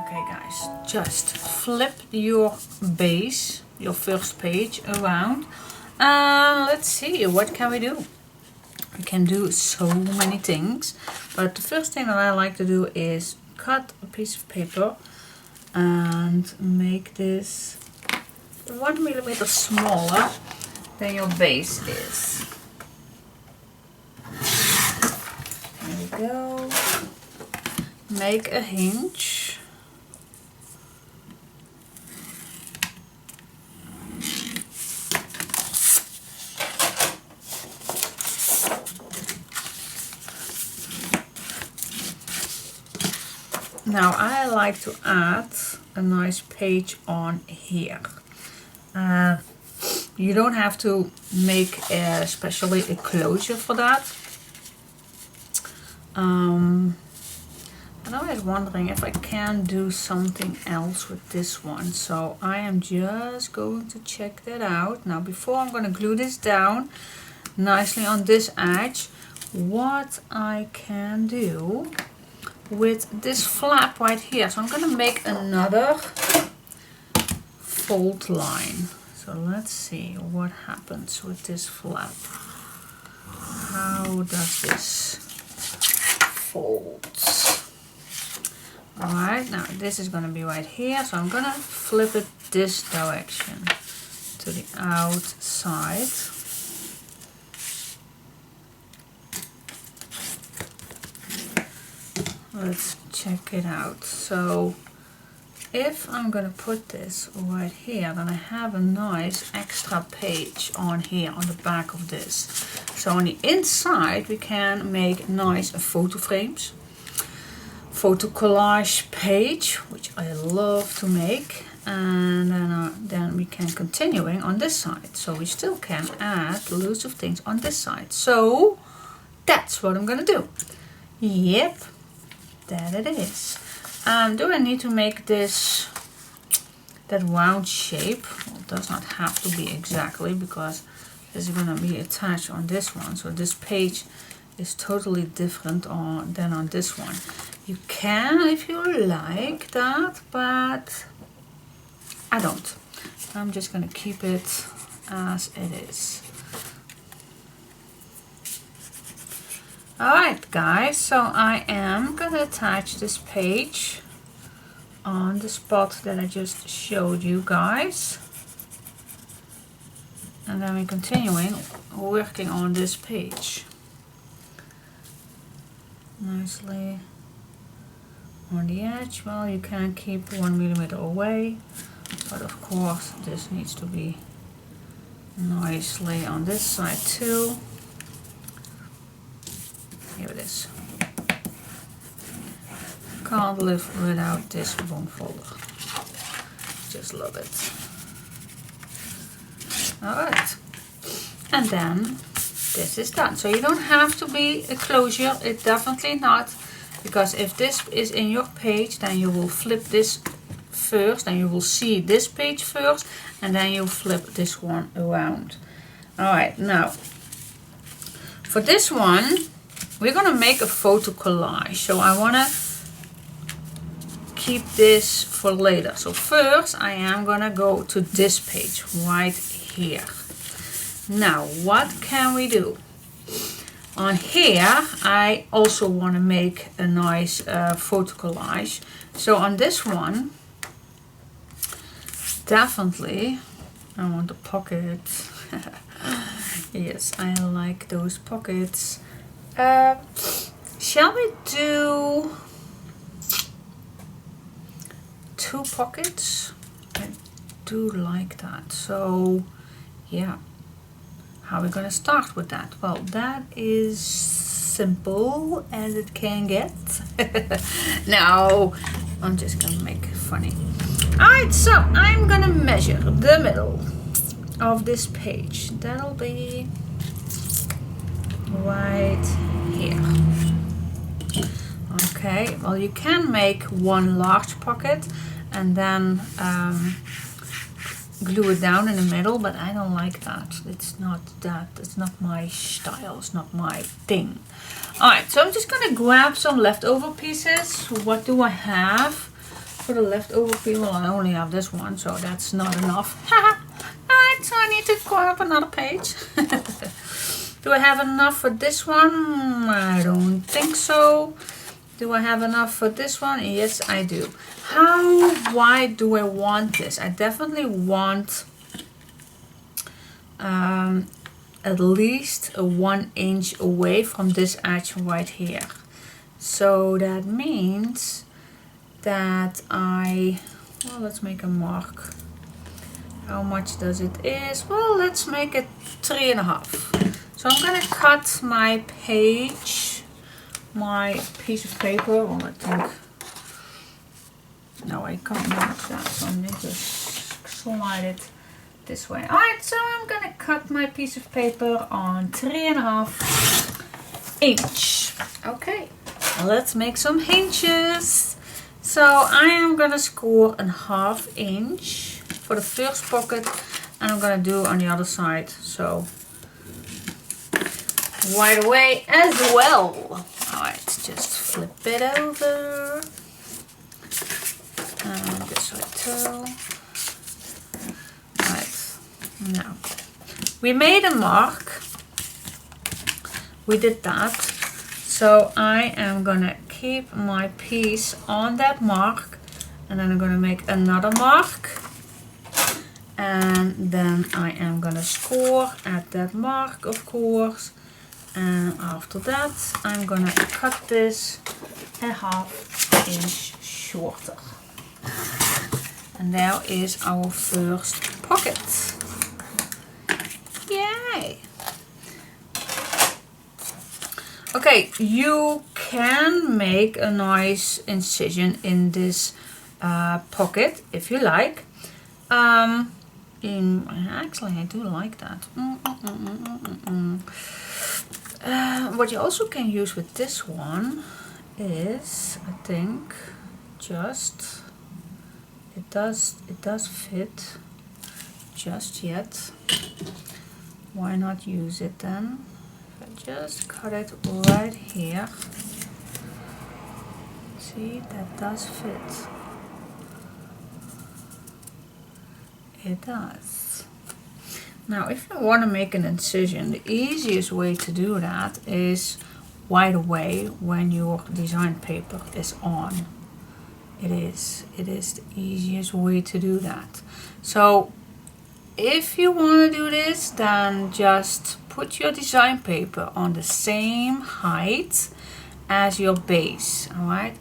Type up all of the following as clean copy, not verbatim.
Okay guys, just flip your base, your first page around, and let's see, what can we do? We can do so many things, but the first thing that I like to do is cut a piece of paper and make this 1 millimeter smaller than your base is. There we go. Make a hinge. Now I like to add a nice page on here. You don't have to make especially a closure for that. And I was wondering if I can do something else with this one. So I am just going to check that out. Now before I'm going to glue this down nicely on this edge, what I can do with this flap right here. So I'm going to make another fold line. So let's see what happens with this flap. How does this fold? Alright, now this is going to be right here. So I'm going to flip it this direction to the outside. Let's check it out. So if I'm going to put this right here, then I have a nice extra page on here on the back of this. So on the inside we can make nice photo frames, photo collage page, which I love to make, and then we can continuing on this side. So we still can add loads of things on this side. So that's what I'm going to do. Yep. That it is. Do I need to make this that round shape? Well, it does not have to be exactly, because this is going to be attached on this one. So this page is totally different than on this one. You can if you like that, but I don't. I'm just going to keep it as it is. Alright guys, so I am going to attach this page on the spot that I just showed you guys. And then we're continuing working on this page. Nicely on the edge. Well, you can keep 1 millimeter away, but of course this needs to be nicely on this side too. Here it is. Can't live without this bone folder. Just love it. Alright. And then this is done. So you don't have to be a closure. It definitely not. Because if this is in your page, then you will flip this first, and you will see this page first, and then you flip this one around. Alright, now for this one we're gonna make a photo collage, so I wanna keep this for later. So first I am gonna go to this page right here. Now what can we do? On here I also want to make a nice photo collage. So on this one, definitely I want the pocket. Yes, I like those pockets. Shall we do 2 pockets? I do like that. So yeah, how are we gonna start with that? Well, that is simple as it can get. Now I'm just gonna make it funny. Alright, so I'm gonna measure the middle of this page. That'll be right here. Okay, well, you can make one large pocket and then glue it down in the middle, but I don't like that. It's not my style, it's not my thing. Alright, so I'm just gonna grab some leftover pieces. What do I have for the leftover piece? Well, I only have this one, so that's not enough. Alright, so I need to grab another page. Do I have enough for this one? I don't think so. Do I have enough for this one? Yes, I do. How wide do I want this? I definitely want at least a 1 inch away from this edge right here. So that means that well, let's make a mark. How much does it is? Well, let's make it 3.5. So I'm gonna cut my page, my piece of paper. Well, I think, no, I can't match that, so I'm going to just slide it this way. Alright, so I'm gonna cut my piece of paper on 3.5 inch. Okay, let's make some hinges. So I am gonna score a 1/2 inch for the first pocket, and I'm gonna do on the other side. So right away as well. Alright, just flip it over. And this side too. Alright, now we made a mark. We did that. So I am gonna keep my piece on that mark, and then I'm gonna make another mark. And then I am gonna score at that mark, of course. And after that, I'm gonna cut this a 1/2 inch shorter. And there is our first pocket. Yay! Okay, you can make a nice incision in this pocket if you like. Actually, I do like that. What you also can use with this one is, I think, just it does fit just yet. Why not use it then? If I just cut it right here, see, that does fit. It does. Now, if you want to make an incision, the easiest way to do that is right away when your design paper is on. It is the easiest way to do that. So if you want to do this, then just put your design paper on the same height as your base. All right,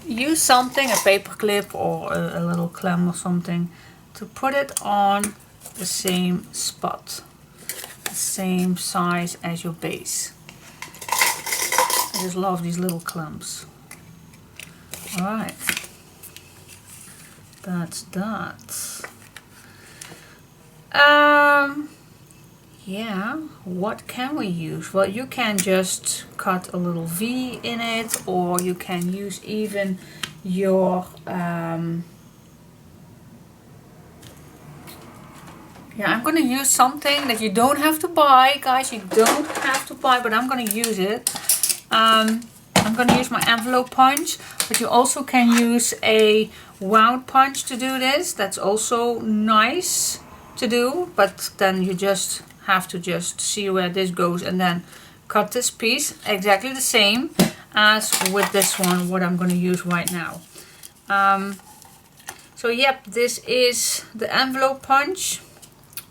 use something, a paper clip or a little clamp or something, to put it on the same spot, the same size as your base. I just love these little clumps. Alright, that's that. Yeah, what can we use? Well, you can just cut a little V in it, or you can use even your Yeah, I'm gonna use something that you don't have to buy, guys. You don't have to buy, but I'm gonna use it. I'm gonna use my envelope punch, but you also can use a wound punch to do this. That's also nice to do, but then you just have to just see where this goes and then cut this piece exactly the same as with this one, what I'm gonna use right now. So yep, this is the envelope punch.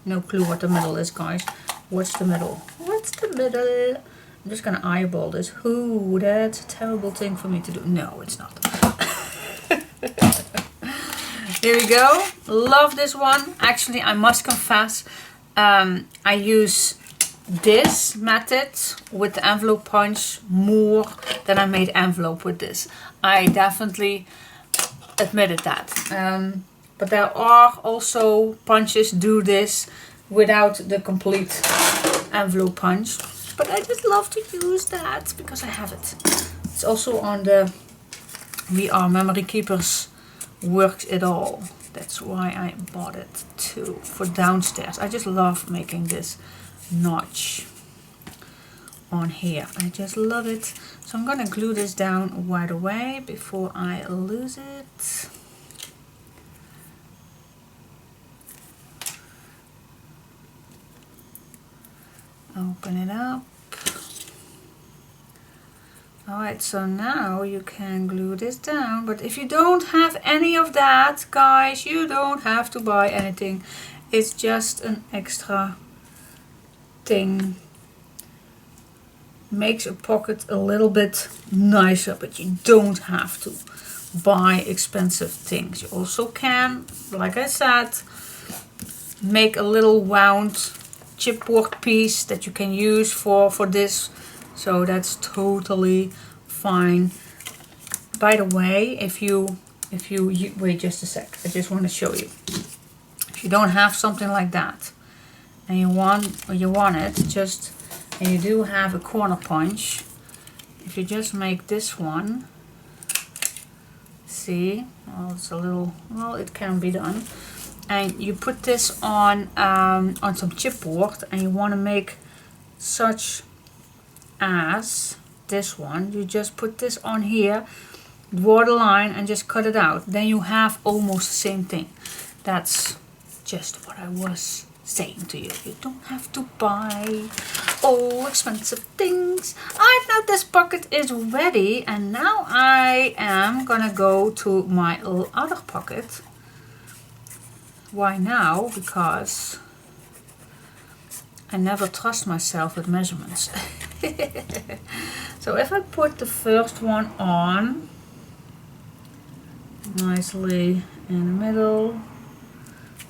No clue what the middle is, guys. What's the middle? What's the middle? I'm just gonna eyeball this. Ooh, that's a terrible thing for me to do. No, it's not. Here we go. Love this one. Actually, I must confess, I use this method with the envelope punch more than I made envelope with this. I definitely admitted that. But there are also punches do this without the complete envelope punch. But I just love to use that because I have it. It's also on the We Are Memory Keepers Works It All. That's why I bought it too, for downstairs. I just love making this notch on here. I just love it. So I'm gonna glue this down right away before I lose it. Open it up. Alright, so now you can glue this down, but if you don't have any of that, guys, you don't have to buy anything. It's just an extra thing. Makes a pocket a little bit nicer, but you don't have to buy expensive things. You also can, like I said, make a little wound chipboard piece that you can use for this, so that's totally fine. By the way, if you wait just a sec, I just want to show you. If you don't have something like that and you want it, just, and you do have a corner punch, if you just make this one, see, well, it's a little, well, it can be done. And you put this on some chipboard, and you want to make such as this one. You just put this on here, draw the line, and just cut it out. Then you have almost the same thing. That's just what I was saying to you. You don't have to buy all expensive things. Alright, now this pocket is ready, and now I am gonna go to my other pocket. Why now? Because I never trust myself with measurements. So if I put the first one on nicely in the middle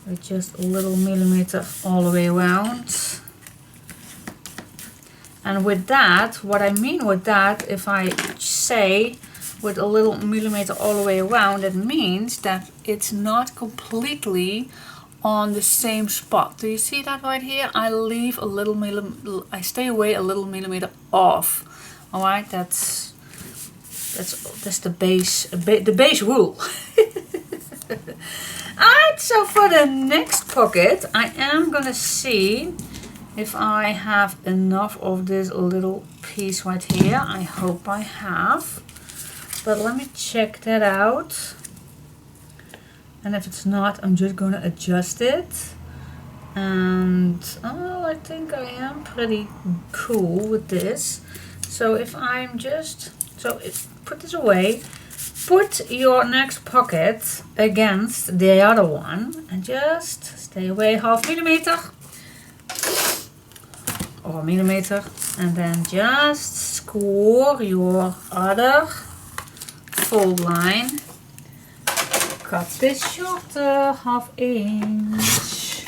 with just a little millimeter all the way around. And with that, what I mean with that, if I say with a little millimeter all the way around, it means that it's not completely on the same spot. Do you see that right here? I leave a little I stay away a little millimeter off. All right, that's the base rule. Alright, so for the next pocket, I am gonna see if I have enough of this little piece right here. I hope I have. But let me check that out. And if it's not, I'm just gonna adjust it. And oh, I think I am pretty cool with this. So if I'm just, put this away. Put your next pocket against the other one and just stay away half millimeter or a millimeter, and then just score your other fold line. Cut this shorter, ½ inch,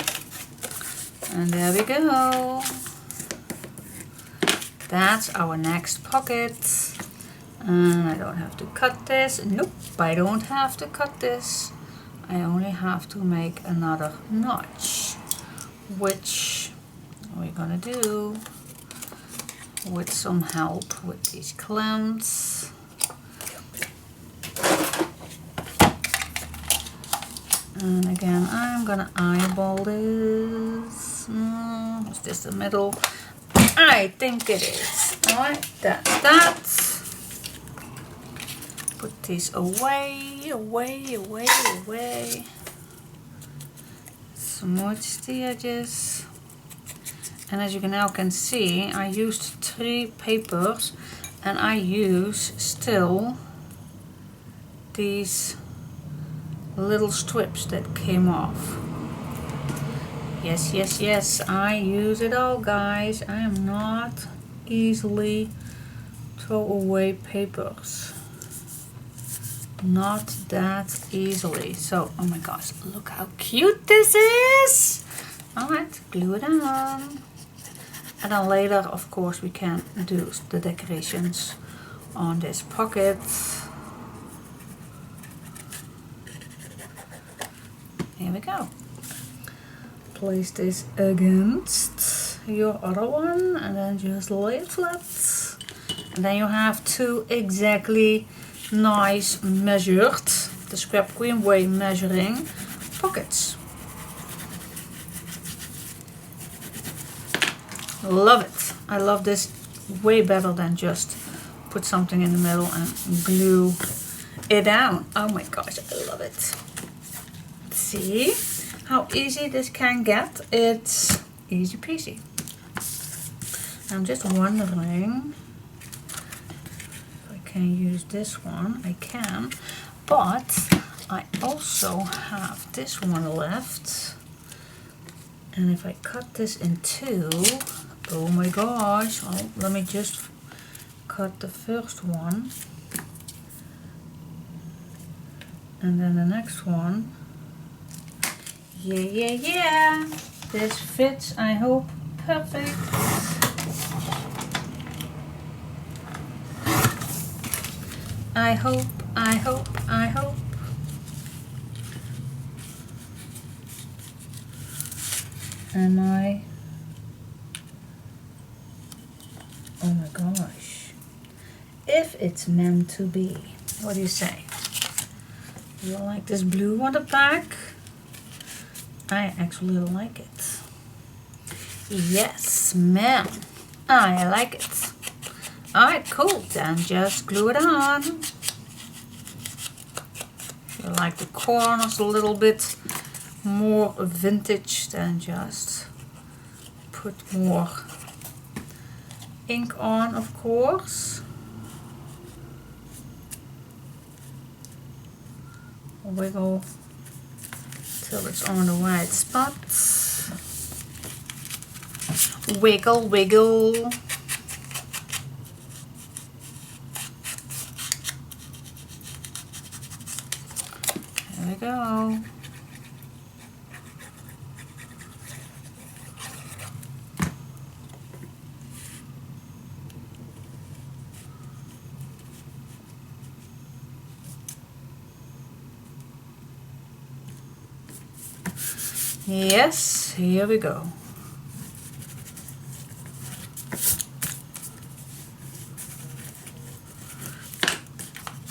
and there we go. That's our next pocket. And I don't have to cut this. Nope, I don't have to cut this. I only have to make another notch, which we're gonna do with some help with these clamps. And again, I'm gonna eyeball this. Is this the middle? I think it is. Alright, that's that. Put these away, away, away, away. Smudge the edges. And as you now can see, I used 3 papers and I use still these little strips that came off. Yes, yes, yes, I use it all, guys. I am not easily throw away papers. Not that easily. So, oh my gosh, look how cute this is. Alright, glue it on. And then later, of course, we can do the decorations on this pocket. Here we go. Place this against your other one and then just lay it flat. And then you have 2 exactly nice measured, the Scrap Queen way measuring pockets. Love it. I love this way better than just put something in the middle and glue it down. Oh my gosh, I love it. See how easy this can get? It's easy peasy. I'm just wondering if I can use this one. I can, but I also have this one left. And if I cut this in 2, oh my gosh, oh, let me just cut the first one. And then the next one. Yeah, yeah, yeah. This fits, I hope, perfect. I hope, I hope, I hope. And oh my gosh. If it's meant to be. What do you say? You like this blue on the back? I actually like it. Yes, ma'am. I like it. Alright, cool. Then just glue it on. If you like the corners a little bit more vintage, then just put more ink on, of course. Wiggle till it's on the right spot. Wiggle, wiggle. There we go. Yes, here we go.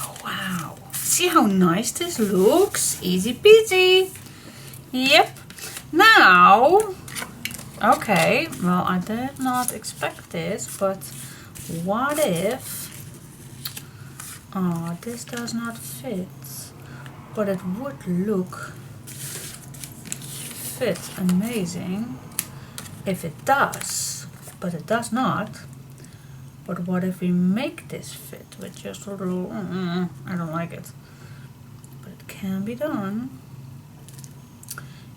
Oh, wow. See how nice this looks? Easy peasy. Yep. Now, okay, well, I did not expect this, but what if, oh, this does not fit, but it would fit amazing if it does, but it does not. But what if we make this fit with just a little, I don't like it, but it can be done.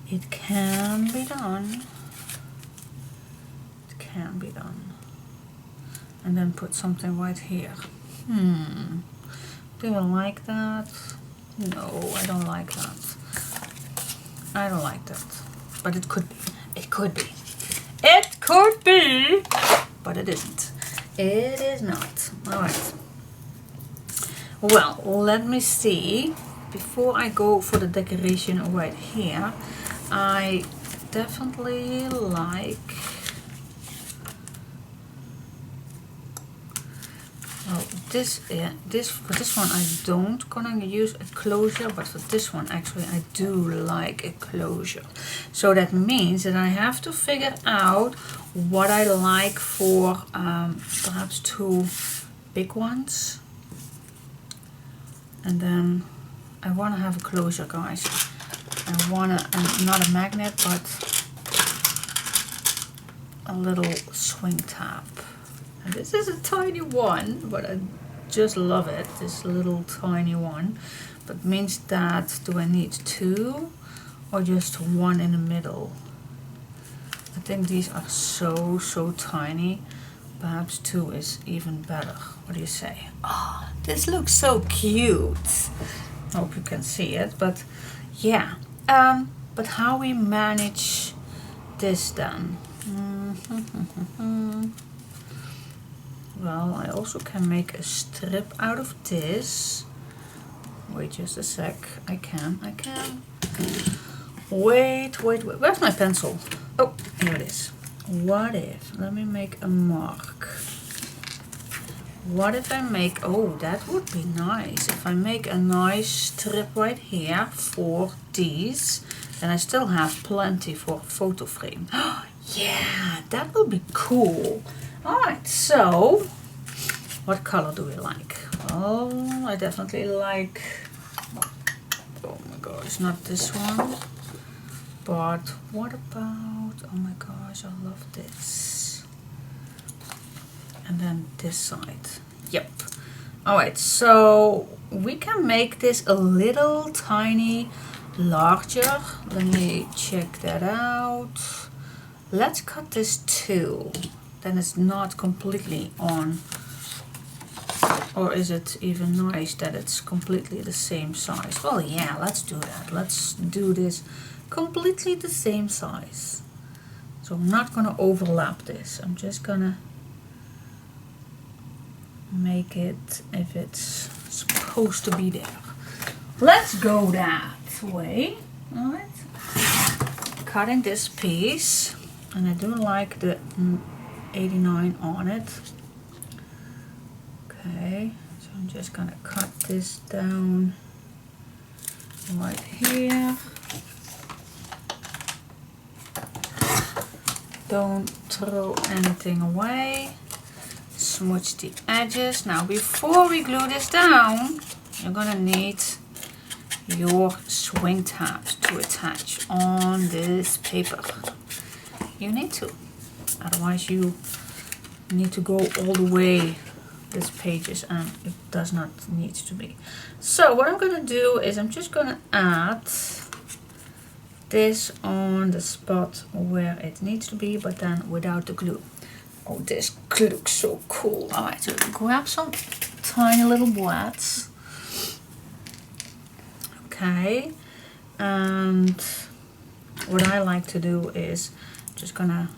It can be done. It can be done. And then put something right here. Do you like that? No, I don't like that. I don't like that. But it could be. It could be. It could be. But it isn't. It is not. Alright. Well, let me see. Before I go for the decoration right here, I definitely like, well, for this one I don't gonna use a closure, but for this one actually I do like a closure. So that means that I have to figure out what I like for perhaps 2 big ones, and then I want to have a closure, guys. I want not a magnet, but a little swing tab. And this is a tiny one, but I just love it, this little tiny one. But means that, do I need 2 or just 1 in the middle? I think these are so tiny. Perhaps 2 is even better. What do you say? Oh, this looks so cute. Hope you can see it, but yeah. But how we manage this then? Well, I also can make a strip out of this. Wait just a sec. I can. Wait. Where's my pencil? Oh, here it is. What if, let me make a mark. What if I make, oh, that would be nice. If I make a nice strip right here for these, then I still have plenty for a photo frame. Yeah, that will be cool. Alright, so what color do we like? Well, I definitely like, oh my gosh, not this one. But what about, oh my gosh, I love this. And then this side. Yep. Alright, so we can make this a little tiny larger. Let me check that out. Let's cut this too. Then it's not completely on. Or is it even nice that it's completely the same size? Well, yeah, let's do that. Let's do this completely the same size. So I'm not going to overlap this. I'm just going to make it if it's supposed to be there. Let's go that way. Alright. Cutting this piece. And I do like the 89 on it. Okay, so I'm just gonna cut this down right here. Don't throw anything away. Smudge the edges. Now before we glue this down, you're gonna need your swing tabs to attach on this paper. You need to, otherwise you need to go all the way this pages, and it does not need to be. So what I'm gonna do is I'm just gonna add this on the spot where it needs to be, but then without the glue. Oh, this looks so cool. Alright, so grab some tiny little blades. Okay, and what I like to do is just gonna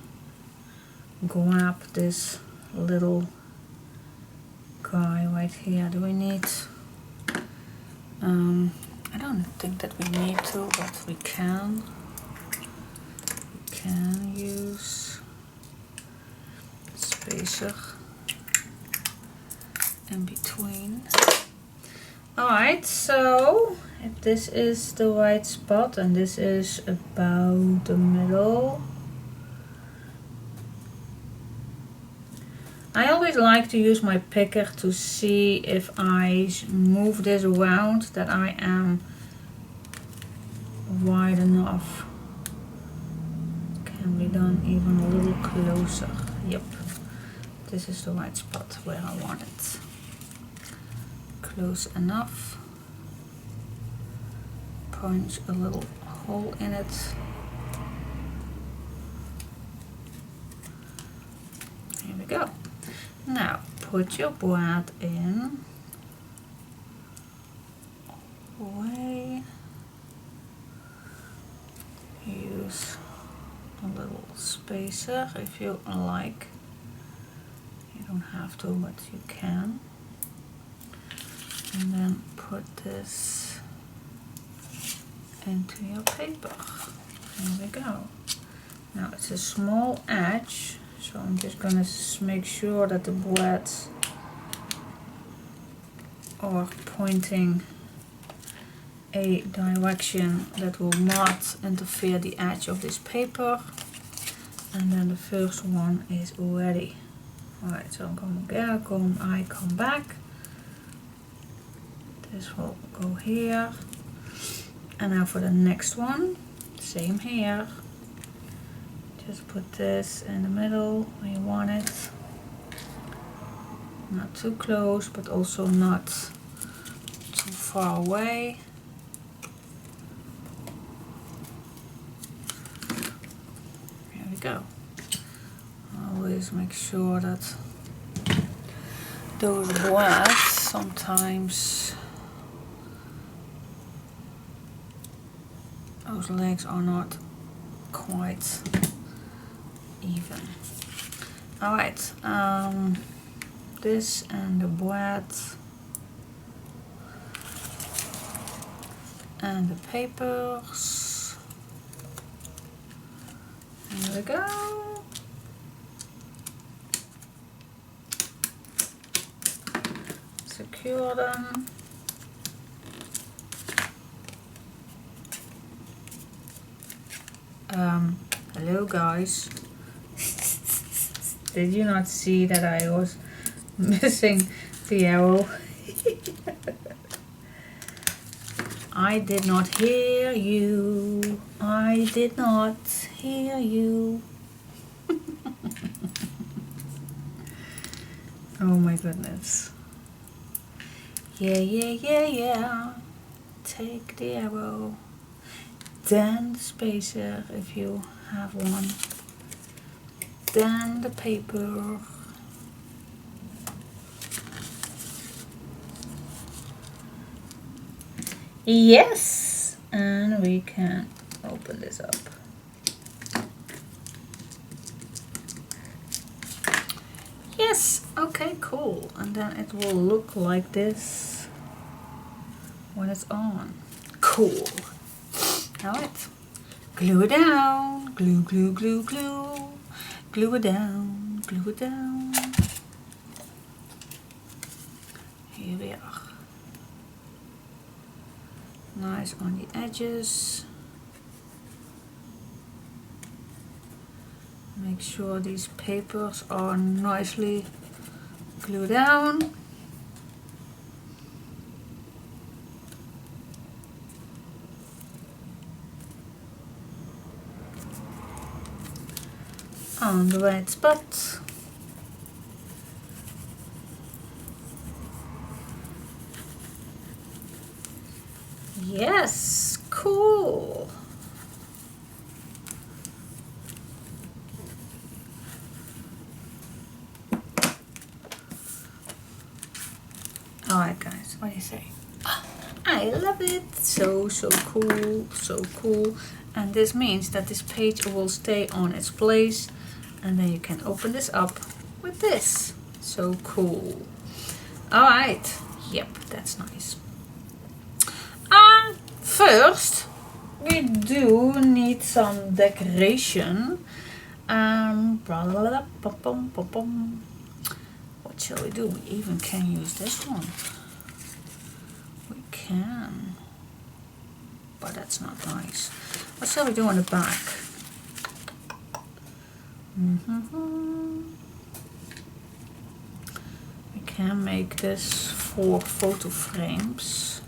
grab this little guy right here. Do we need, I don't think that we need to, but we can use spacer in between. Alright, so if this is the right spot and this is about the middle, I always like to use my picker to see if I move this around that I am wide enough. Can be done even a little closer. Yep, this is the right spot where I want it. Close enough. Punch a little hole in it. Here we go. Now put your blade in. Away. Use a little spacer if you like. You don't have to, but you can. And then put this into your paper. There we go. Now it's a small edge, so I'm just gonna make sure that the blades or pointing a direction that will not interfere the edge of this paper. And then the first one is ready. Alright, so I'm going there, I come back. This will go here. And now for the next one, same here. Just put this in the middle where you want it. Not too close, but also not too far away. Here we go. Always make sure that those words sometimes those legs are not quite even. Alright, this and the bread and the papers. There we go. Secure them. Hello guys. Did you not see that I was missing the arrow? I did not hear you. I did not hear you. Oh my goodness. Yeah, yeah, yeah, yeah. Take the arrow. Then the spacer if you have one. Then the paper. Yes! And we can open this up. Yes! Okay, cool. And then it will look like this when it's on. Cool. Alright. Glue it down. Glue, glue, glue, glue. Glue it down. Glue it down. Here we are. Nice on the edges. Make sure these papers are nicely glued down. On the right spot. Yes, cool. Alright guys, what do you say? I love it. So cool, so cool. And this means that this page will stay on its place, and then you can open this up with this. So cool. Alright, yep, that's nice. First, we do need some decoration. What shall we do? We even can use this one. We can. But that's not nice. What shall we do on the back? We can make this 4 photo frames.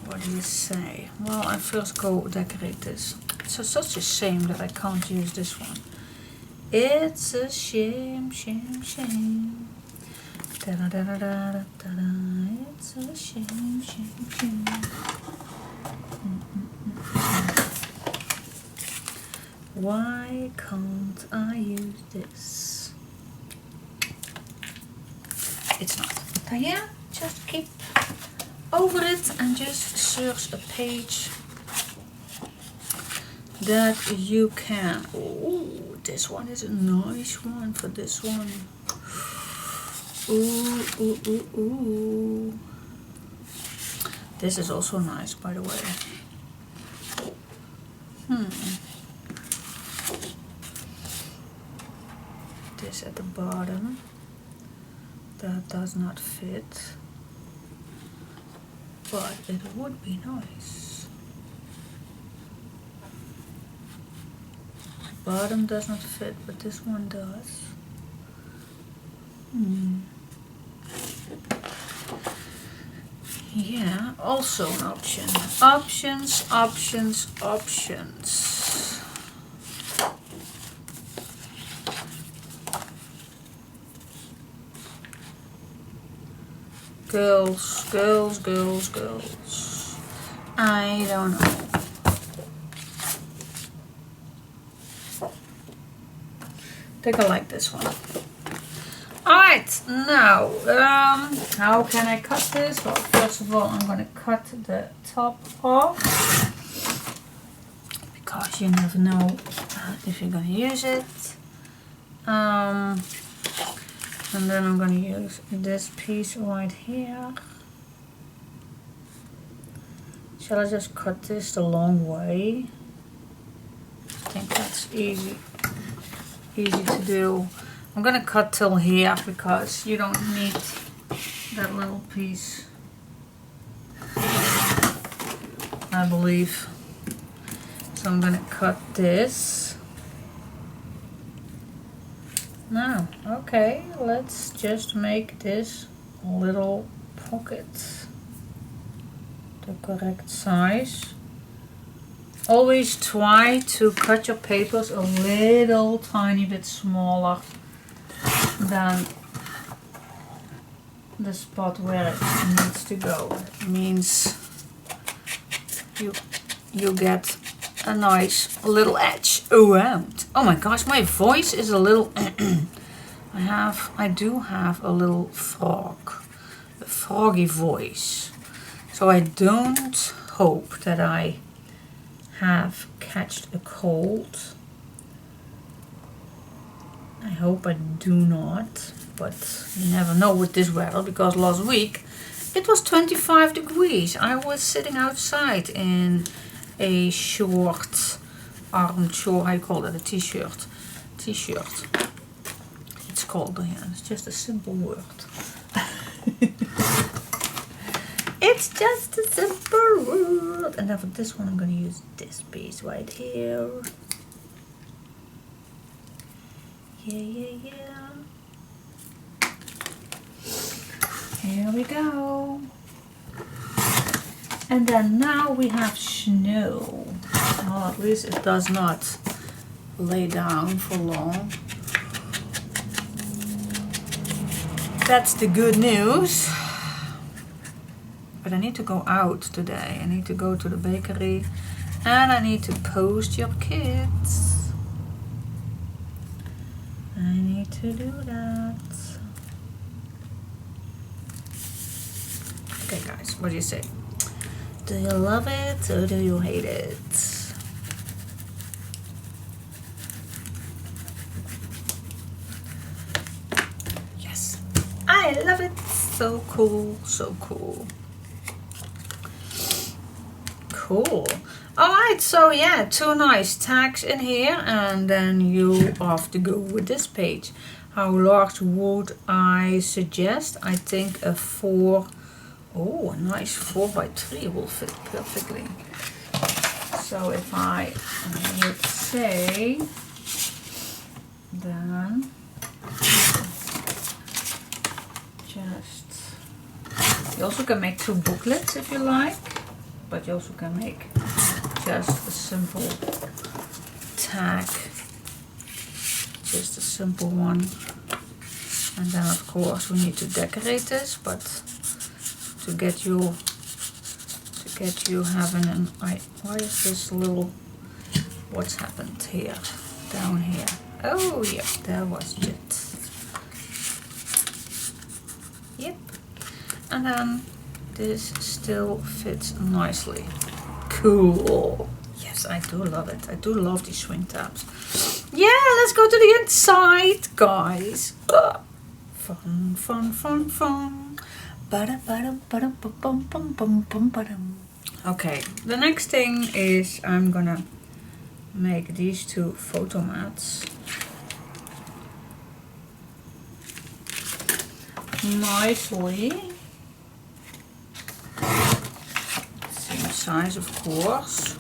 What do you say? Well, I first go decorate this. It's such a shame that I can't use this one. It's a shame, shame, shame. Da da da da da da da. It's a shame, shame, shame. Why can't I use this? It's not. But yeah, just keep over it and just search a page that you can. Oh, this one is a nice one for this one. Ooh, ooh, ooh, ooh. This is also nice, by the way. This at the bottom, that does not fit. but it would be nice. Bottom does not fit, but this one does. Yeah, also an option. Options, options, options. Girls, girls, girls, girls. I don't know. I think I like this one. Alright, now, how can I cut this? Well, first of all, I'm going to cut the top off, because you never know if you're going to use it. And then I'm going to use this piece right here. Shall I just cut this the long way? I think that's easy to do. I'm gonna cut till here because you don't need that little piece, I believe. So I'm gonna cut this. Now, okay, let's just make this little pocket the correct size. Always try to cut your papers a little tiny bit smaller than the spot where it needs to go. It means you get a nice little edge around. Oh my gosh, my voice is a little I do have a little froggy voice. So I don't hope that I have catched a cold. I hope I do not, but you never know with this weather, because last week it was 25 degrees. I was sitting outside in a short armed short, how you call it, a t-shirt. It's called, yeah, it's just a simple word. It's just a simple word. And then for this one I'm going to use this piece right here. Yeah. Here we go. And then now we have snow. Well, at least it does not lay down for long. That's the good news. But I need to go out today. I need to go to the bakery and I need to post your kids. I need to do that. Okay guys, what do you say? Do you love it or do you hate it? Yes, I love it. So cool, so cool. Cool. Alright, so yeah, 2 nice tags in here, and then you have to go with this page. How large would I suggest? I think a 4, oh, a nice 4x3 will fit perfectly. So if I would say, then just, you also can make 2 booklets if you like, but you also can make just a simple tag, just a simple one. And then of course we need to decorate this, but to get you having an why is this little, what's happened here, down here? Oh yeah, there was it. Yep. And then this still fits nicely. Cool. Yes, I do love it. I do love these swing tabs. Yeah, let's go to the inside, guys. Fun, fun, fun, fun. Okay, the next thing is I'm gonna make these 2 photo mats. Nicely. size, of course.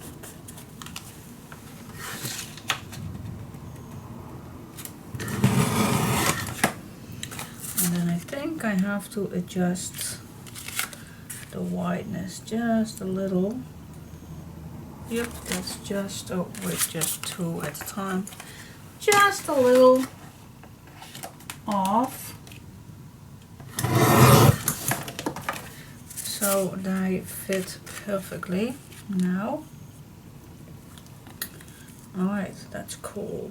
And then I think I have to adjust the wideness just a little. Yep, that's just, oh wait, just 2 at a time. Just a little off. So they fit perfectly now. Alright, that's cool.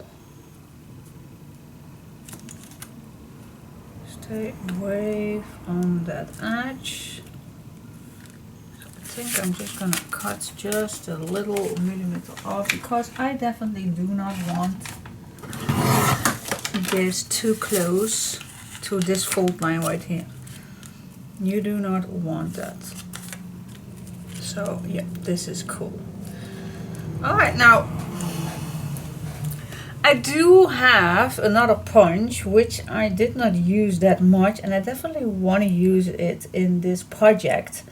Stay away from that edge. I think I'm just gonna cut just a little millimeter off because I definitely do not want this too close to this fold line right here. You do not want that. So yeah, this is cool. Alright, now I do have another punch which I did not use that much, and I definitely want to use it in this project.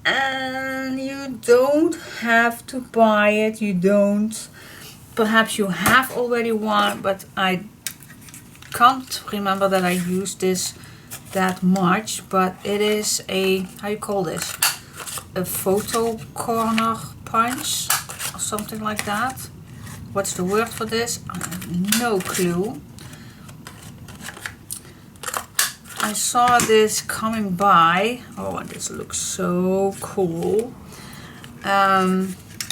And you don't have to buy it, you don't. Perhaps you have already one, but I can't remember that I used this that much. But it is a, how you call this? A photo corner punch or something like that. What's the word for this? I have no clue. I saw this coming by. Oh, and this looks so cool.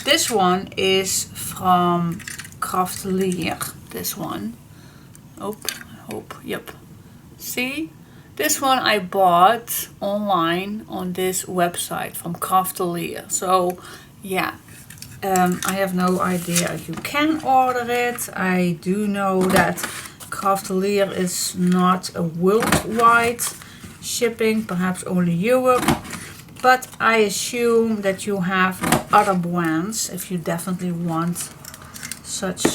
This one is from Craftelier. This one. Oh, I hope. Yep. See? This one I bought online on this website from Craftelier. So, yeah. I have no idea if you can order it. I do know that Craftelier is not a worldwide shipping, perhaps only Europe, but I assume that you have other brands if you definitely want such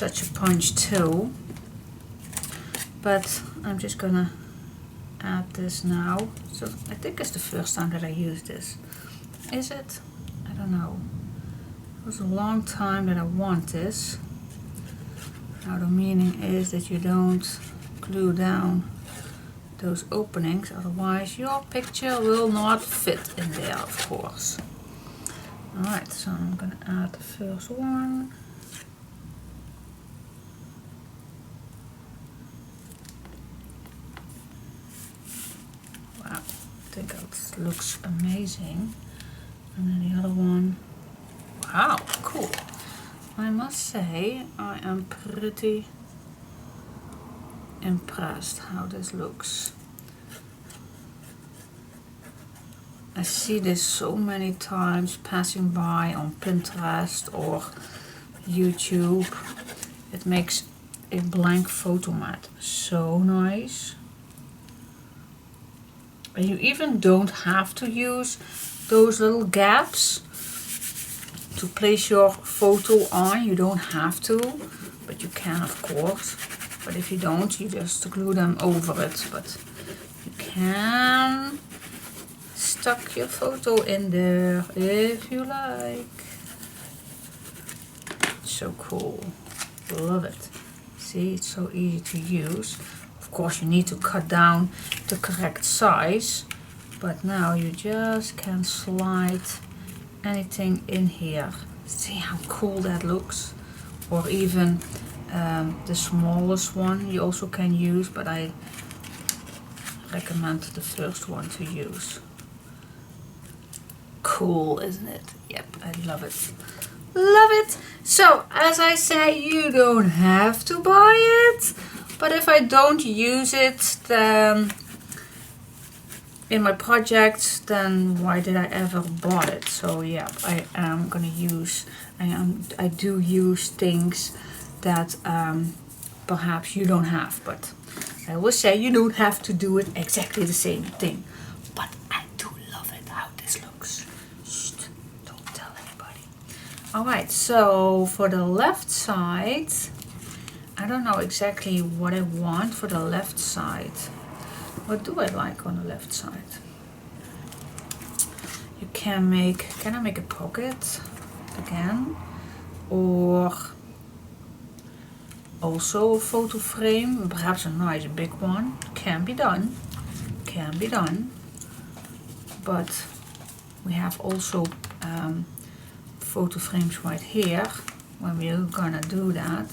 a punch too. But I'm just gonna add this now. So I think it's the first time that I use this. Is it? I don't know. It was a long time that I want this. Now the meaning is that you don't glue down those openings, otherwise your picture will not fit in there, of course. Alright, so I'm gonna add the first one. Wow, I think that looks amazing. And then the other one. Wow, cool. I must say, I am pretty impressed how this looks. I see this so many times passing by on Pinterest or YouTube. It makes a blank photo mat so nice. And you even don't have to use those little gaps to place your photo on. You don't have to, but you can, of course. But if you don't, you just glue them over it. But you can stuck your photo in there if you like. So cool. Love it. See, it's so easy to use. Of course, you need to cut down the correct size, but now you just can slide anything in here. See how cool that looks. Or even the smallest one you also can use, but I recommend the first one to use. Cool, isn't it? Yep, I love it. Love it. So as I say, you don't have to buy it, but if I don't use it then in my projects, then why did I ever bought it? So yeah, I am gonna use, I do use things that perhaps you don't have, but I always say you don't have to do it exactly the same thing. But I do love it how this looks. Shh, don't tell anybody. Alright, so for the left side, I don't know exactly what I want for the left side. What do I like on the left side? You can I make a pocket again, or also a photo frame, perhaps a nice big one. Can be done, but we have also photo frames right here when we're gonna do that.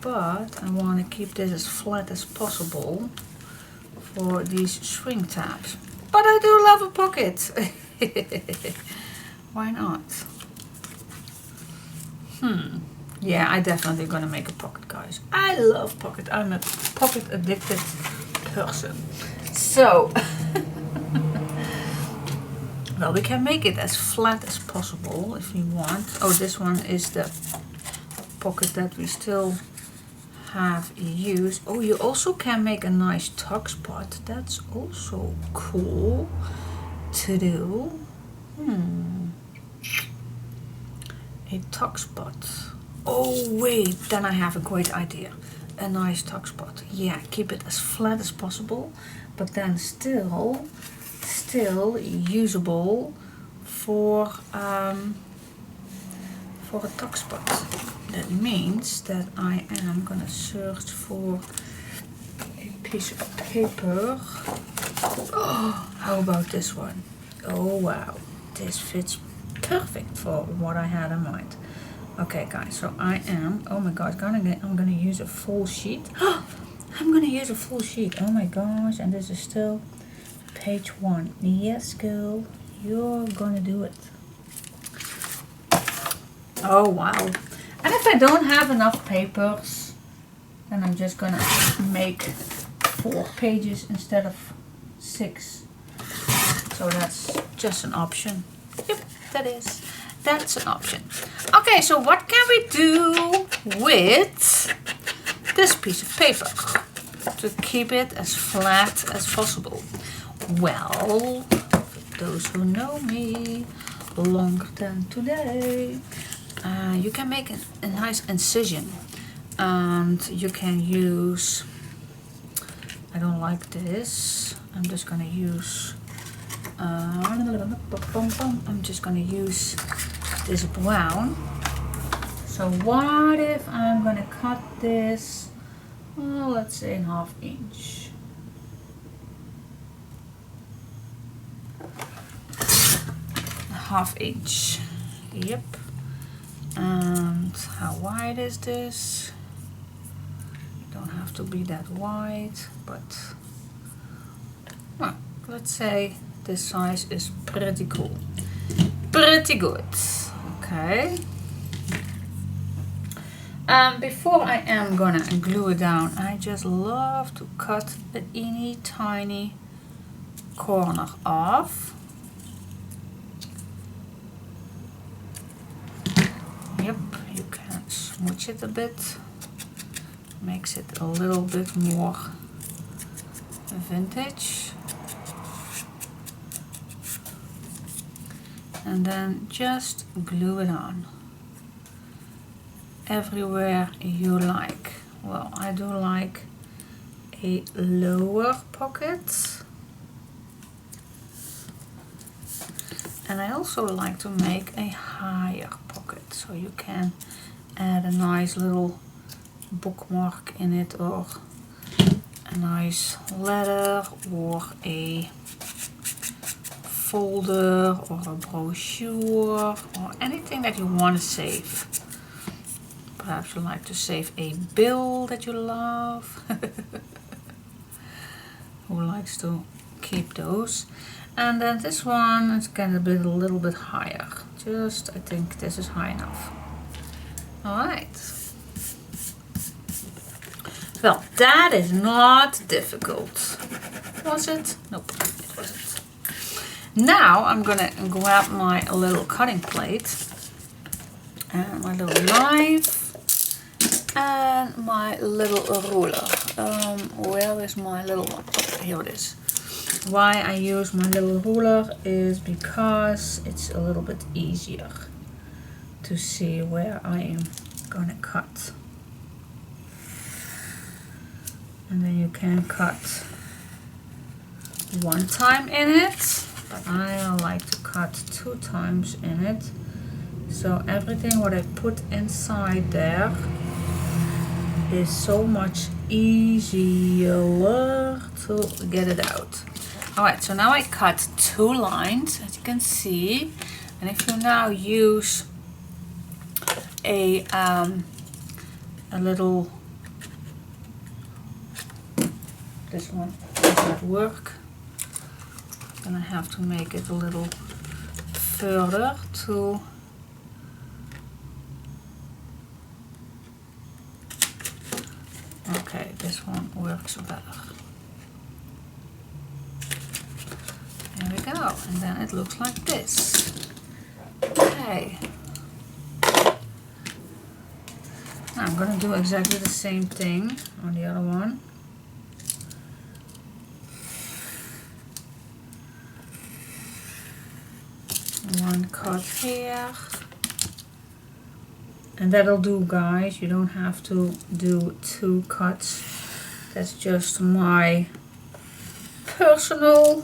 But I want to keep this as flat as possible for these shrink tabs. But I do love a pocket. Why not? Yeah, I definitely gonna make a pocket, guys. I love pocket. I'm a pocket addicted person. So, well, we can make it as flat as possible if we want. Oh, this one is the pocket that we still have used. Oh, you also can make a nice tuck spot. That's also cool to do. A tuck spot. Oh wait, then I have a great idea. A nice tuck spot. Yeah, keep it as flat as possible, but then still usable for a tuck spot. That means that I am gonna search for a piece of paper. Oh, how about this one? Oh wow, this fits perfect for what I had in mind. Okay guys, so I am, oh my god, I'm gonna use a full sheet. I'm gonna use a full sheet. Oh my gosh, and this is still page 1. Yes girl, you're gonna do it. Oh wow. And if I don't have enough papers, then I'm just gonna make 4 pages instead of 6. So that's just an option. Yep, that's an option. Okay, so what can we do with this piece of paper to keep it as flat as possible? Well, for those who know me longer than today, you can make a nice incision, and you can use, I don't like this, I'm just gonna use this brown. So what if I'm gonna cut this, well, let's say 1/2 inch. Half inch. Yep. And how wide is this? Don't have to be that wide, but well, let's say this size is pretty cool. Pretty good. Okay. Before I am gonna glue it down, I just love to cut a teeny tiny corner off. Yep, you can smooch it a bit, makes it a little bit more vintage. And then just glue it on everywhere you like. Well, I do like a lower pocket, and I also like to make a higher pocket, so you can add a nice little bookmark in it, or a nice letter, or a folder, or a brochure, or anything that you want to save. Perhaps you like to save a bill that you love. Who likes to keep those? And then this one is gonna be a little bit higher. Just, I think this is high enough. Alright. Well, that is not difficult. Was it? Nope, it wasn't. Now I'm gonna grab my little cutting plate and my little knife and my little ruler. Where is my little one? Oh, here it is. Why I use my little ruler is because it's a little bit easier to see where I am gonna cut. And then you can cut 1 time in it, but I like to cut 2 times in it. So everything what I put inside there is so much easier to get it out. Alright, so now I cut 2 lines, as you can see. And if you now use a little, this one does not work. Then I have to make it a little further to okay, this one works better. There we go, and then it looks like this. Okay. Now I'm gonna do exactly the same thing on the other one. One cut here. And that'll do, guys. You don't have to do 2 cuts. That's just my personal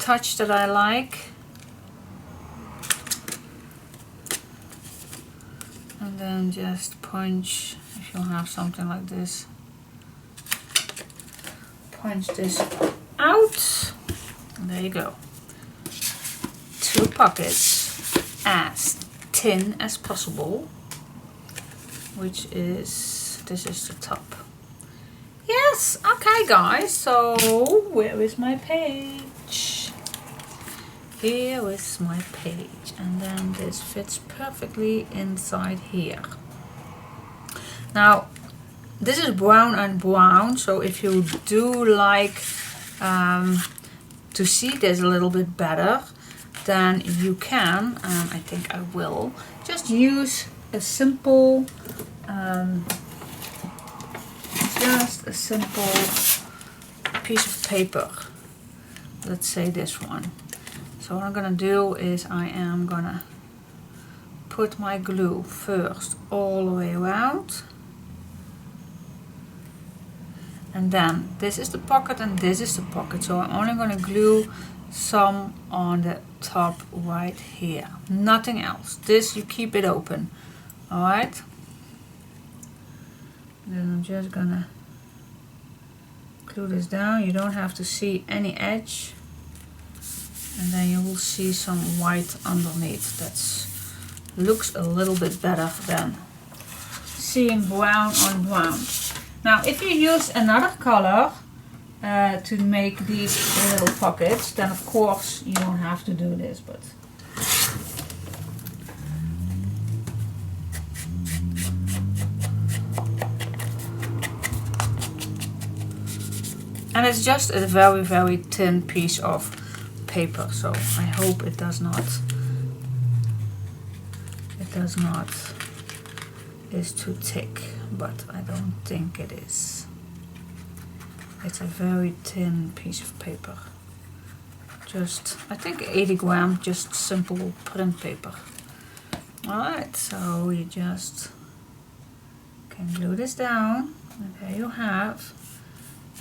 touch that I like. And then just punch, if you have something like this, punch this out. And there you go. 2 pockets as thin as possible, which is, this is the top. Yes, okay guys, so where is my page? Here is my page, and then this fits perfectly inside here. Now this is brown and brown, so if you do like to see this a little bit better, then you can, I think I will, just use a simple, piece of paper. Let's say this one. So what I'm gonna do is I am gonna put my glue first all the way around. And then this is the pocket and this is the pocket. So I'm only gonna glue some on the top right here, nothing else. This you keep it open. Alright, then I'm just gonna glue this down. You don't have to see any edge, and then you will see some white underneath. That looks a little bit better than seeing brown on brown. Now if you use another color to make these little pockets, then of course you don't have to do this, but and it's just a very, very thin piece of paper, so I hope it does not is too thick, but I don't think it is. It's a very thin piece of paper. Just, I think 80 gram, just simple print paper. Alright, so you just can glue this down, and there you have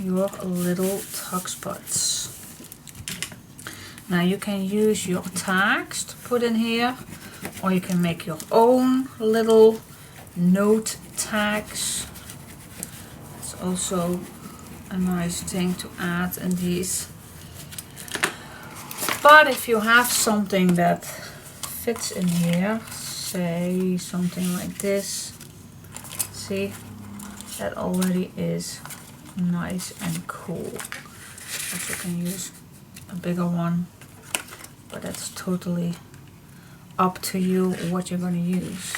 your little tuck spots. Now you can use your tags to put in here, or you can make your own little note tags. It's also a nice thing to add in these. But if you have something that fits in here, say something like this, see, that already is nice and cool. Also can use a bigger one, but that's totally up to you what you're going to use.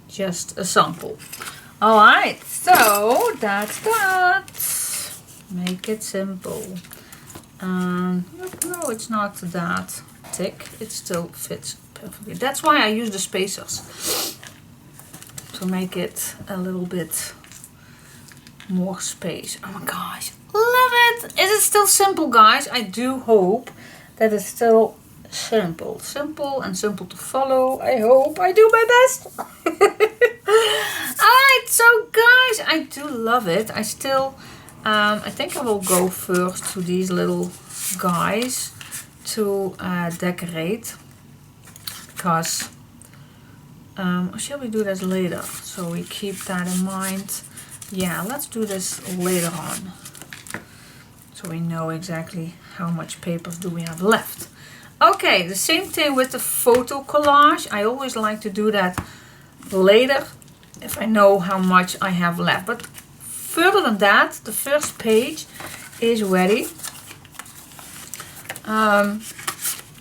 Just a sample. Alright, so that's that. Make it simple. No, it's not that thick. It still fits perfectly. That's why I use the spacers, to make it a little bit more space. Oh my gosh, love it! Is it still simple, guys? I do hope that it's still simple. Simple and simple to follow. I hope I do my best. Alright, so guys, I do love it. I still, I think I will go first to these little guys to decorate. Because, or shall we do this later? So we keep that in mind. Yeah, let's do this later on. So we know exactly how much papers do we have left. Okay, the same thing with the photo collage. I always like to do that later if I know how much I have left. But further than that, the first page is ready.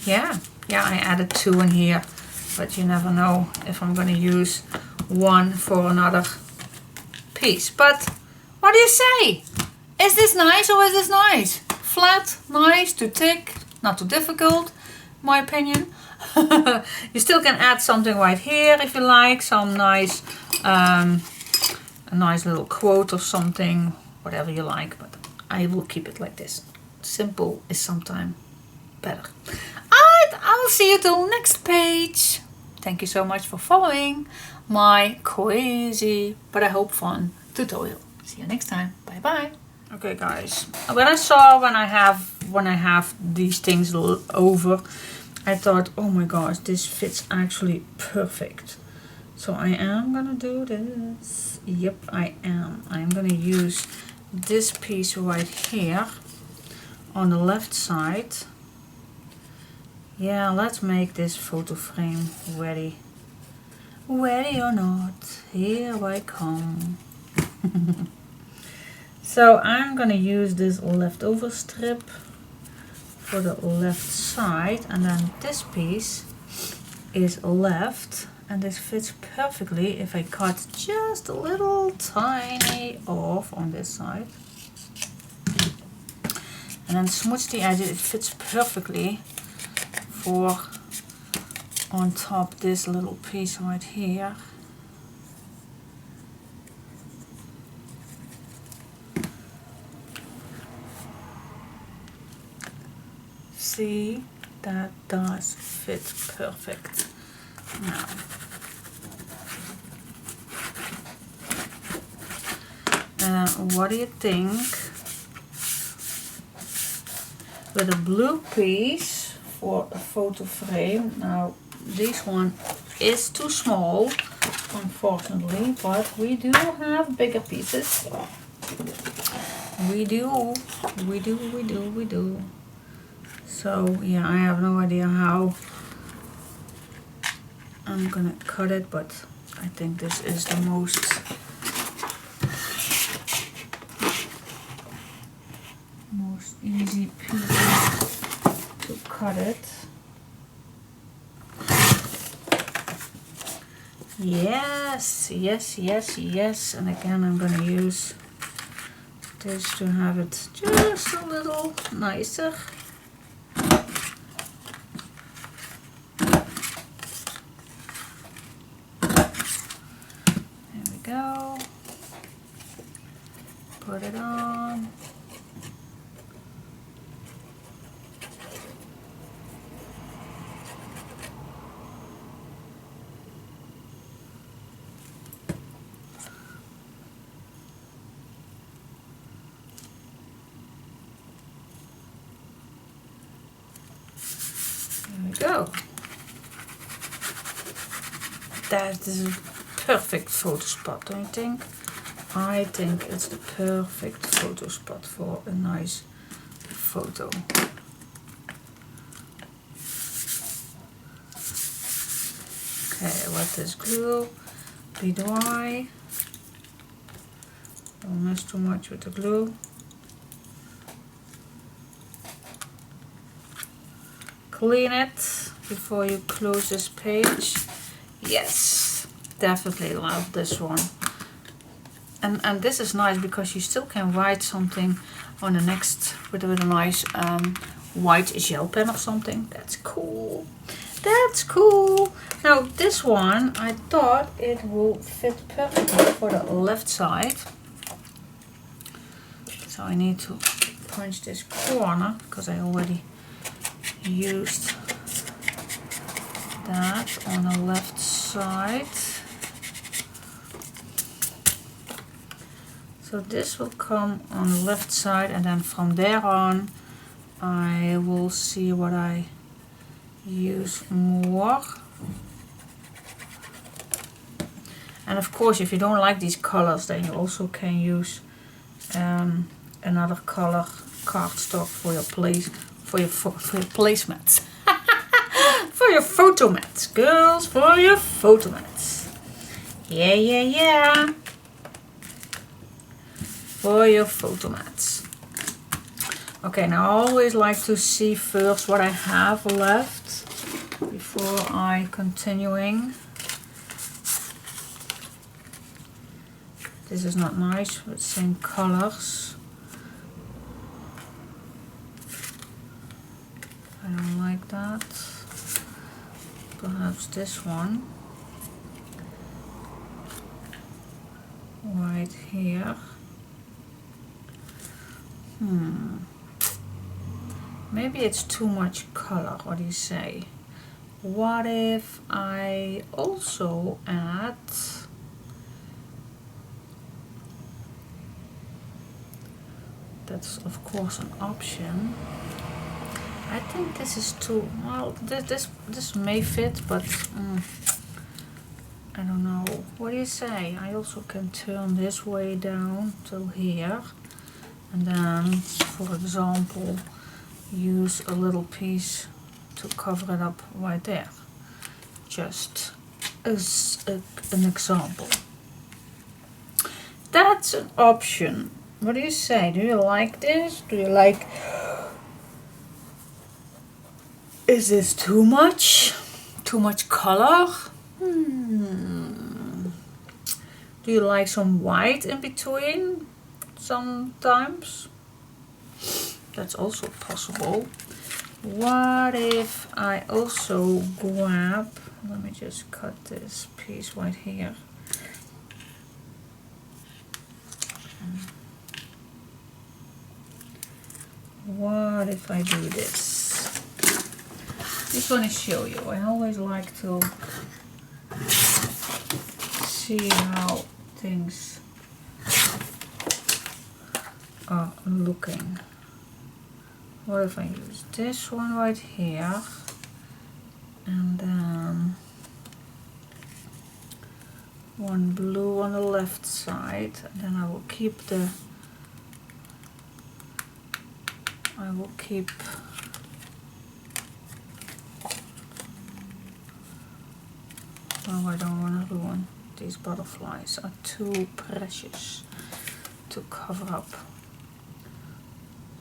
Yeah, I added 2 in here, but you never know if I'm going to use one for another piece. But what do you say? Is this nice or is this nice? Flat, nice, too thick, not too difficult, in my opinion. You still can add something right here if you like, some nice, a nice little quote or something, whatever you like, but I will keep it like this. Simple is sometimes better. Alright, I'll see you till next page. Thank you so much for following my crazy, but I hope fun tutorial. See you next time. Bye bye. Okay guys, when I saw when I have these things over, I thought, oh my gosh, this fits actually perfect. So I am gonna do this. Yep, I am. I'm gonna use this piece right here on the left side. Yeah, let's make this photo frame ready. Ready or not, here I come. So I'm gonna use this leftover strip for the left side, and then this piece is left, and this fits perfectly if I cut just a little tiny off on this side and then smooch the edges. It fits perfectly for on top this little piece right here. See, that does fit perfect. Now, what do you think with a blue piece for a photo frame? Now, this one is too small, unfortunately, but we do have bigger pieces. We do. So yeah, I have no idea how I'm gonna cut it, but I think this is the most easy piece to cut it. Yes, and again I'm gonna use this to have it just a little nicer. Go. Put it on. There we go. That is a perfect photo spot, don't you think? I think it's the perfect photo spot for a nice photo. Okay, let this glue be dry. Don't mess too much with the glue. Clean it before you close this page. Yes, definitely love this one. And this is nice because you still can write something on the next with a nice white gel pen or something. That's cool. That's cool. Now this one, I thought it will fit perfectly for the left side. So I need to punch this corner because I already used that on the left side. So this will come on the left side, and then from there on I will see what I use more. And of course, if you don't like these colors, then you also can use another color cardstock for your placemats. For your photo mats, girls, for your photo mats. Yeah, yeah, yeah. For your photo mats. Okay, now I always like to see first what I have left before I continuing. This is not nice with same colors. I don't like that. Perhaps this one. Right here. Maybe it's too much color. What do you say? What if I also add that's of course an option. I think this is too well. This may fit, but I don't know. What do you say? I also can turn this way down till here, and then, for example, use a little piece to cover it up right there. Just as an example. That's an option. What do you say? Do you like this? Do you like... Is this too much? Too much color? Do you like some white in between? Sometimes? That's also possible. What if I also grab... Let me just cut this piece right here. What if I do this? Just want to show you. I always like to see how things are looking. What if I use this one right here, and then one blue on the left side, and then I will keep oh, I don't want to ruin. These butterflies are too precious to cover up.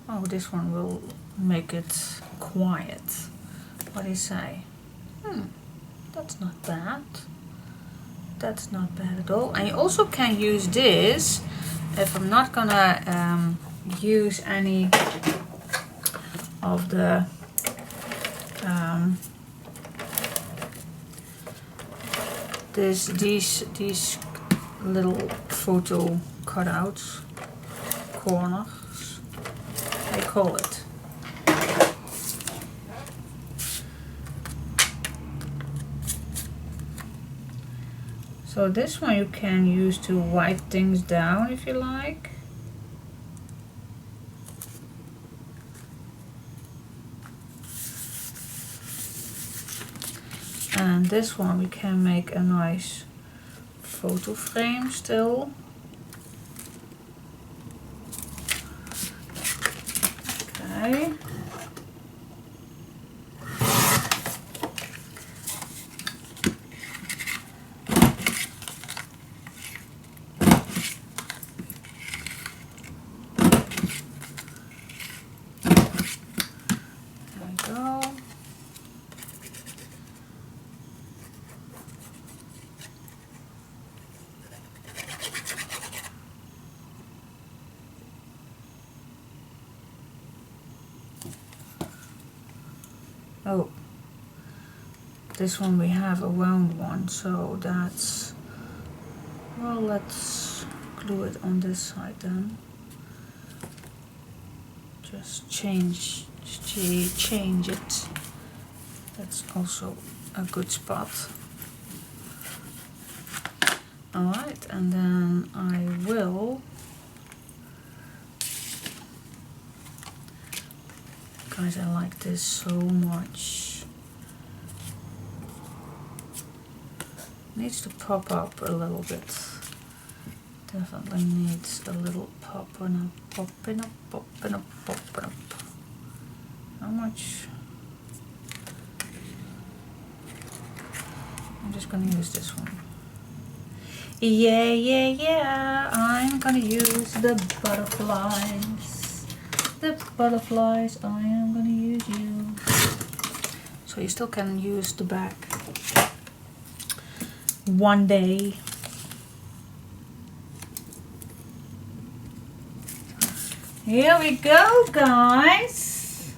Oh, this one will make it quiet. What do you say? That's not bad. That's not bad at all. And you also can use this if I'm not gonna use any of the these little photo cutouts, corners, I call it. So this one you can use to wipe things down if you like. And this one we can make a nice photo frame still. Okay. Oh, this one we have a round one, so that's, well, let's glue it on this side then. Just change it. That's also a good spot. Alright, and then I will Guys, I like this so much. Needs to pop up a little bit. Definitely needs a little popping up, popping up, popping up, popping up. How much? I'm just gonna use this one. Yeah, yeah, yeah, I'm gonna use the butterflies. The butterflies, I am gonna use you. So you still can use the back one day. Here we go, guys.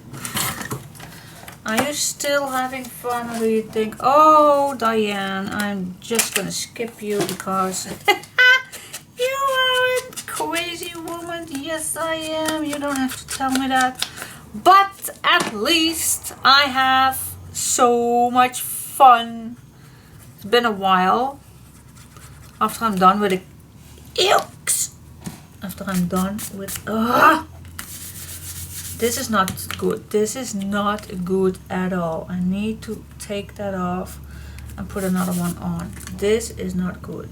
Are you still having fun, or do you think, oh, Diane, I'm just gonna skip you because you are a crazy woman? Yes, I am. You don't have to tell me that. But at least I have so much fun. It's been a while. After I'm done with the ilks. After I'm done with... This is not good. This is not good at all. I need to take that off and put another one on. This is not good.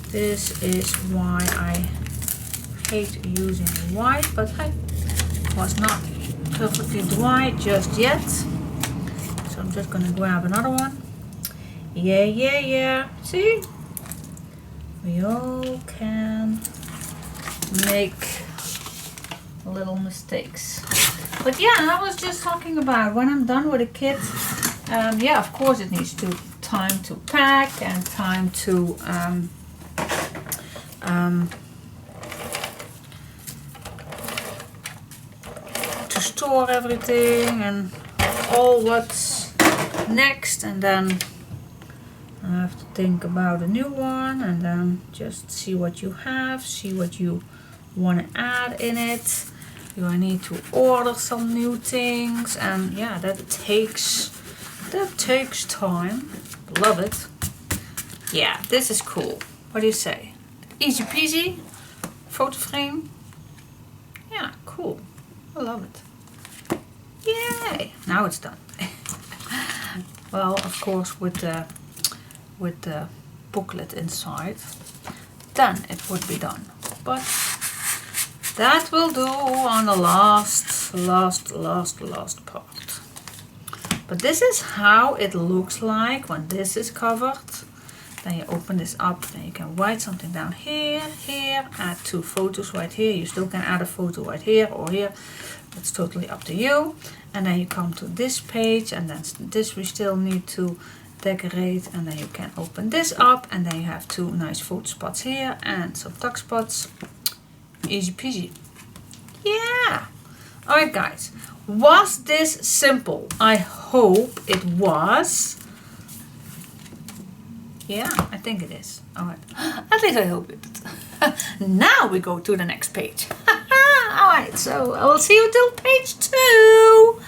This is why I hate using white, but hey, it was not perfectly dry just yet. So I'm just gonna grab another one. Yeah, yeah, yeah. See? We all can make little mistakes. But yeah, I was just talking about when I'm done with a kit, yeah, of course it needs time to pack and time to store everything and all what's next, and then I have to think about a new one, and then just see what you have, see what you want to add in it. Do I need to order some new things? And yeah, that takes time. Love it. Yeah, this is cool. What do you say? Easy peasy photo frame. Yeah, cool. I love it. Yay! Now it's done. Well, of course, with the booklet inside, then it would be done. But that will do on the last part. But this is how it looks like when this is covered. Then you open this up, then you can write something down here, add 2 photos right here. You still can add a photo right here or here. It's totally up to you. And then you come to this page, and then this we still need to decorate, and then you can open this up, and then you have 2 nice photo spots here and some tuck spots. Easy peasy. Yeah. Alright guys, was this simple? I hope it was. Yeah, I think it is. Alright, at least I hope it. Now we go to the next page. Alright, so I will see you till page 2.